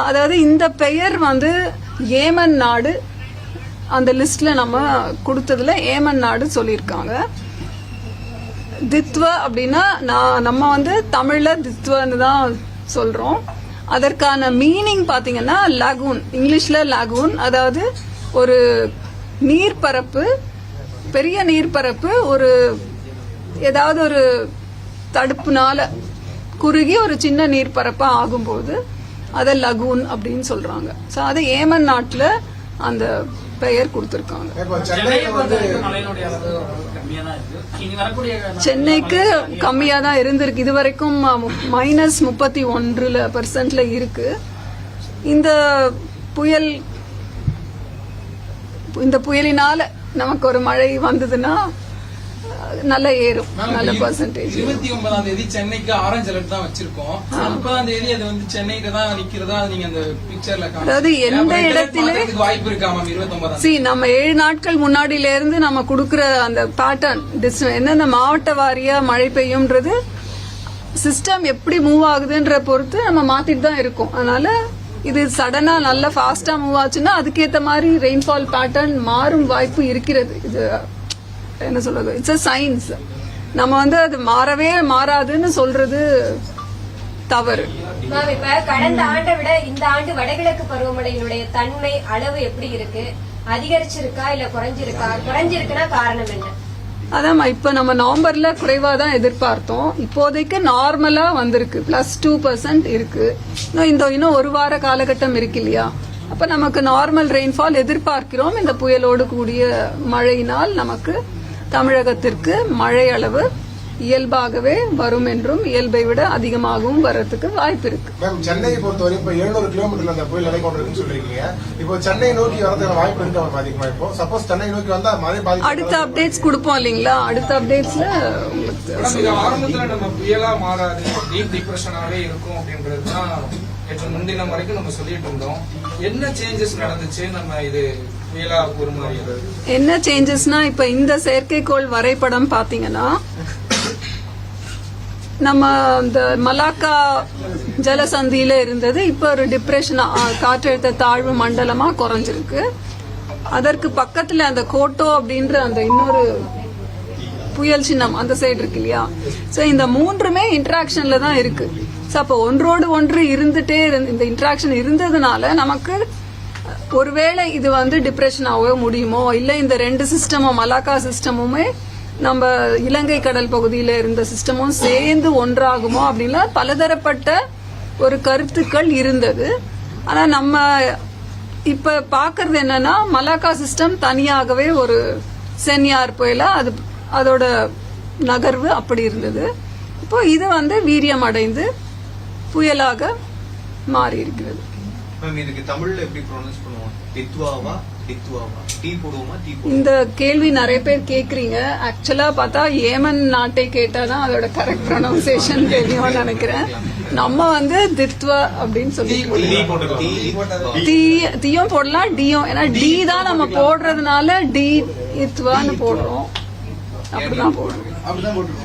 அதாவது இந்த பெயர் வந்து ஏமன் நாடு அந்த லிஸ்ட்ல நம்ம கொடுத்ததுல ஏமன் நாடு சொல்லியிருக்காங்க. தித்வ அப்படின்னா நம்ம வந்து தமிழ்ல தித்வன்னு தான் சொல்றோம். அதற்கான மீனிங் பாத்தீங்கன்னா லகூன், இங்கிலீஷ்ல லகூன், அதாவது ஒரு நீர்ப்பரப்பு, பெரிய நீர்ப்பரப்பு, ஒரு ஏதாவது ஒரு தடுப்புனால குறுகி ஒரு சின்ன நீர்ப்பரப்பா ஆகும்போது அதை லகூன் அப்படின்னு சொல்றாங்க. ஸோ அது ஏமன் நாட்டுல அந்த பெயர் கொடுத்திருக்காங்க. சென்னைக்கு கம்மியா தான் இருந்திருக்கு, இது வரைக்கும் -31% இருக்கு. இந்த புயலினால நமக்கு ஒரு மழை வந்ததுன்னா நல்ல ஏறும், நல்ல பர்சன்டேஜ். 29ஆம் தேதி சென்னைக்கு ஆரஞ்சு அலர்ட் தான் வச்சிருக்கோம். 30ஆம் தேதி அது வந்து சென்னைக்கு தான் நிக்கிறதா நீங்க அந்த பிக்சர்ல காமிங்க. அதாவது எந்த இடத்துல வாய்ப்பு இருக்கா மேம்? 29ஆம் தேதி நம்ம 7 நாட்கள் முன்னாடில இருந்து நம்ம கொடுக்கிற அந்த பேட்டர்ன் என்னென்ன மாவட்ட வாரியா மழை பெய்யும்ன்றது சிஸ்டம் எப்படி மூவ் ஆகுதுன்ற பொறுத்து நம்ம மாத்திட்டு தான் இருக்கோம். அதனால இது சடனா நல்ல ஃபாஸ்டா மூவ் ஆச்சுன்னா அதுக்கேற்ற மாதிரி ரெயின்ஃபால் பேட்டர்ன் மாறும் வாய்ப்பு இருக்கிறது. இது என்ன சொல்றது, இட்ஸ் அ சயின்ஸ். நம்ம வந்து அது மாறவே மாறாதுன்னு சொல்றது தவறு. இப்ப கடந்த ஆண்டை விட இந்த ஆண்டு வடகிழக்கு பருவமழையினுடைய தன்மை அளவு எப்படி இருக்கு? அதிகரிச்சிருக்கா இல்ல குறைஞ்சிருக்கா? குறைஞ்சிருக்குன்னா காரணம் என்ன? அதான் இப்ப நம்ம நவம்பர்ல குறைவா தான் எதிர்பார்த்தோம். இப்போதைக்கு நார்மலா வந்திருக்கு, +2% இருக்கு. இன்னும் ஒரு வார காலகட்டம் இருக்கு இல்லையா? அப்ப நமக்கு நார்மல் ரெயின்ஃபால் எதிர்பார்க்கிறோம். இந்த புயலோடு கூடிய மழையினால் நமக்கு தமிழகத்திற்கு மழை அளவு இயல்பாகவே வரும் என்றும் இயல்பை விட அதிகமாகவும் வர்றதுக்கு வாய்ப்பு இருக்கு. சென்னையை பொறுத்தவரை இப்ப 700 கிலோமீட்டர்ல அந்த புயல் நிலை கொண்டிருக்குன்னு சொல்றீங்க. இப்போ சென்னை நோக்கி வரதுக்கான வாய்ப்பு இருக்கு அதிகமா. இப்போ சப்போஸ் சென்னை நோக்கி வந்தா மழை பாதிப்பு அடுத்த அப்டேட்ஸ் கொடுப்போம் இல்லீங்களா? அடுத்த அப்டேட்ஸ்ல ஆரம்பத்துல நம்ம புயலா மாறாது, டீப் டிப்ரெஷனாவே இருக்கும் அப்படின்றதுதான் நேற்று முன்தினம் வரைக்கும் நம்ம சொல்லிட்டு இருந்தோம். என்ன சேஞ்சஸ் நடந்துச்சு? நம்ம இது புயலா உருமாறுகிறது என்ன சேஞ்சஸ்னா, இப்ப இந்த செயற்கைக்கோள் வரைபடம் பாத்தீங்கன்னா நம்ம இந்த மலாக்கா ஜலசந்தியில இருந்தது இப்ப ஒரு டிப்ரெஷன், காற்றழுத்த தாழ்வு மண்டலமா குறைஞ்சிருக்கு. அதற்கு பக்கத்துல அந்த கோட்டோ அப்படின்ற அந்த இன்னொரு புயல் சின்னம் அந்த சைடு இருக்கு இல்லையா? சோ இந்த மூன்றுமே இன்டராக்ஷன்ல தான் இருக்கு. சோ அப்ப ஒன்றோடு ஒன்று இருந்துட்டே இந்த இன்டராக்ஷன் இருந்ததுனால நமக்கு ஒருவேளை இது வந்து டிப்ரெஷன் ஆகவே முடியுமோ, இல்ல இந்த ரெண்டு சிஸ்டமும் மலாக்கா சிஸ்டமுமே நம்ம இலங்கை கடல் பகுதியில இருந்த சிஸ்டமும் சேர்ந்து ஒன்றாகுமோ அப்படின்னா பலதரப்பட்ட ஒரு கருத்துக்கள் இருந்தது. ஆனா நம்ம இப்ப பாக்குறது என்னன்னா, மலாக்கா சிஸ்டம் தனியாகவே ஒரு சென்யார் புயலா அதோட நகர்வு அப்படி இருந்தது. இப்போ இது வந்து வீரியம் அடைந்து புயலாக மாறி இருக்கிறது. இந்த கேள்வி நிறைய பேர் கேக்குறீங்க. ஆக்சுவலா பார்த்தா ஏமன் நாட்டை கேட்டாதான் அதோட கரெக்ட் ப்ரொனவுன்சியேஷன் தெரியும்னு நினைக்கிறேன். நம்ம வந்து தித்வா அப்படின்னு சொல்லி தீயும் போடலாம், டியும். ஏன்னா டி தான் நம்ம போடுறதுனால டி இத்வான்னு போடுறோம், அப்படிதான் போடுறோம்.